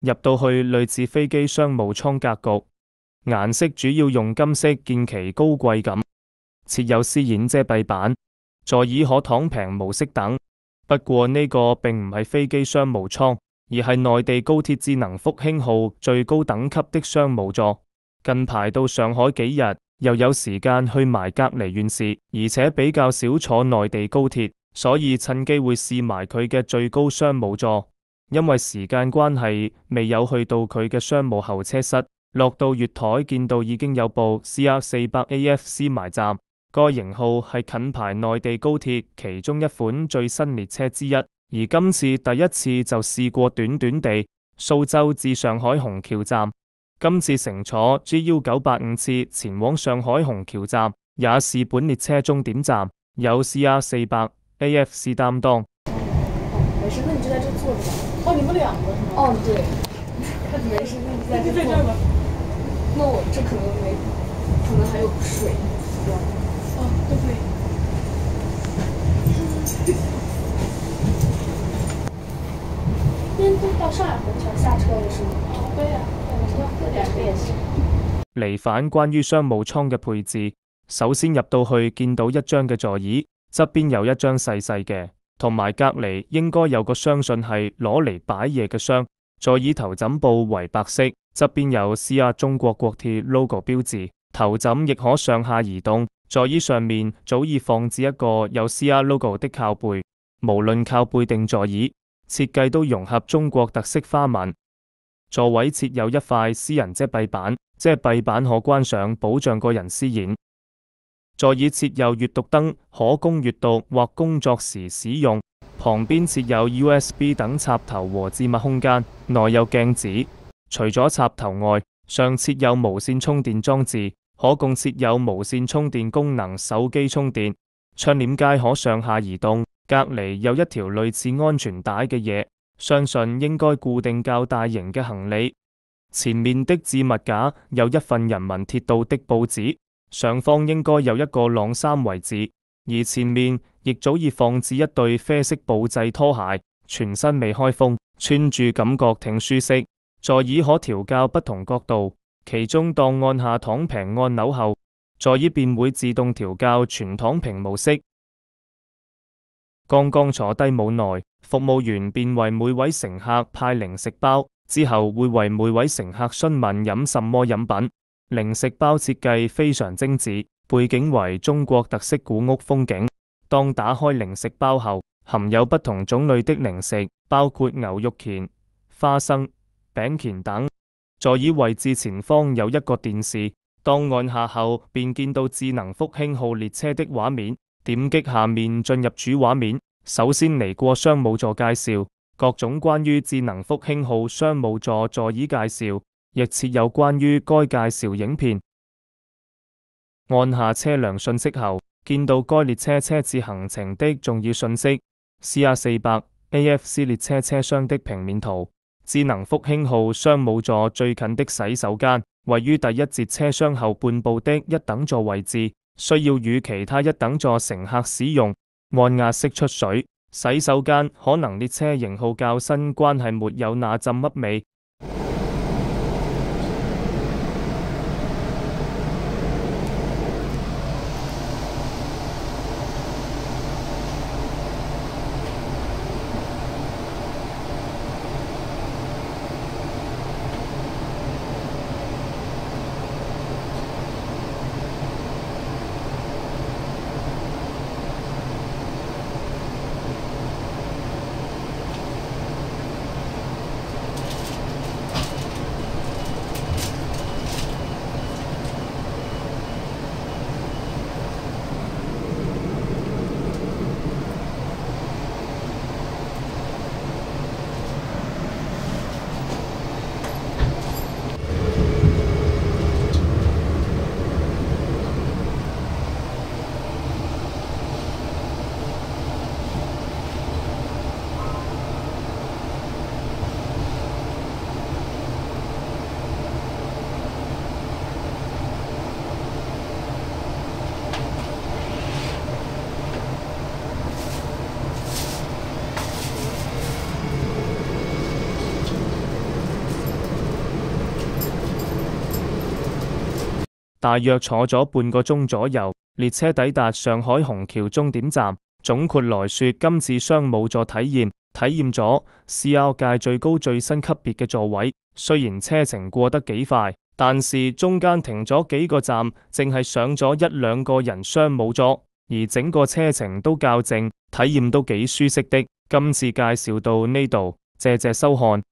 入到去類似飛機商務艙格局，顏色主要用金色見其高貴感，設有絲絨遮蔽板，座椅可躺平模式等。不過呢個並唔係飛機商務艙，而係內地高鐵智能復興號最高等級的商務座。近排到上海幾日，又有時間去埋隔離縣市，而且比較少坐內地高鐵，所以趁機會試埋佢嘅最高商務座。因為時間關係，未有去到佢嘅商務候車室，落到月台見到已經有部 CR400AFC 埋站。該型號係近排內地高鐵其中一款最新列車之一，而今次第一次就試過短短地蘇州至上海虹橋站。今次乘坐 GU985 次前往上海虹橋站，也是本列車終點站，有 CR400AFC 擔當。沒事，那你就在這坐着吧。哦，你們兩個是嗎？哦，對。沒事，那你在這坐吧。那我這可能沒，可能還有水。哦，都可以。邊都到上海虹橋下車了是嗎？哦，對呀，我們要喝點練習。離反關於商務艙嘅配置，首先入到去見到一張嘅座椅，側邊有一張細細嘅，同埋隔離應該有個相信係攞嚟擺嘢嘅箱。座椅頭枕布為白色，側邊有 CR 中國國鐵 logo 標誌，頭枕亦可上下移動。座椅上面早已放置一個有 CR logo 的靠背，無論靠背定座椅，設計都融合中國特色花紋。座位設有一塊私人遮蔽板，遮蔽板可關上，保障個人私隱。座椅設有閱讀燈，可供閱讀或工作時使用。旁邊設有 USB 等插頭和置物空間，內有鏡子。除咗插頭外，上設有無線充電裝置，可供設有無線充電功能手機充電。窗簾皆可上下移動，隔離有一條類似安全帶嘅嘢，相信應該固定較大型嘅行李。前面的置物架有一份人民鐵道的報紙，上方應該有一個晾衫位置，而前面亦早已放置一對啡色布製拖鞋，全身未開封，穿住感覺挺舒適。座椅可調校不同角度，其中當按下躺平按鈕後，座椅便會自動調校全躺平模式。剛剛坐低冇耐，服務員便為每位乘客派零食包，之後會為每位乘客詢問飲什麼飲品。零食包設計非常精緻，背景為中國特色古屋風景。當打開零食包後，含有不同種類的零食，包括牛肉鉗、花生、餅鉗等。座椅位置前方有一個電視，當按下後便見到智能復興號列車的畫面。點擊下面進入主畫面，首先嚟過商務座介紹，各種關於智能復興號商務座座椅介紹，亦設有關於該介紹影片。按下車輛信息後，見到該列車車次行程的重要信息 ，CR400AFC 列車車廂的平面圖。智能復興號商務座最近的洗手間位於第一節車廂後半部的一等座位置，需要與其他一等座乘客使用。按壓式出水，洗手間可能列車型號較新，關係沒有那浸乜味。大約坐咗半個鐘左右，列車抵達上海虹橋終點站。總括來說，今次商務座體驗咗 CR 界最高最新級別嘅座位。雖然車程過得幾快，但是中間停咗幾個站，淨係上咗一兩個人商務座，而整個車程都較靜，體驗都幾舒適的。今次介紹到呢度，謝謝收看。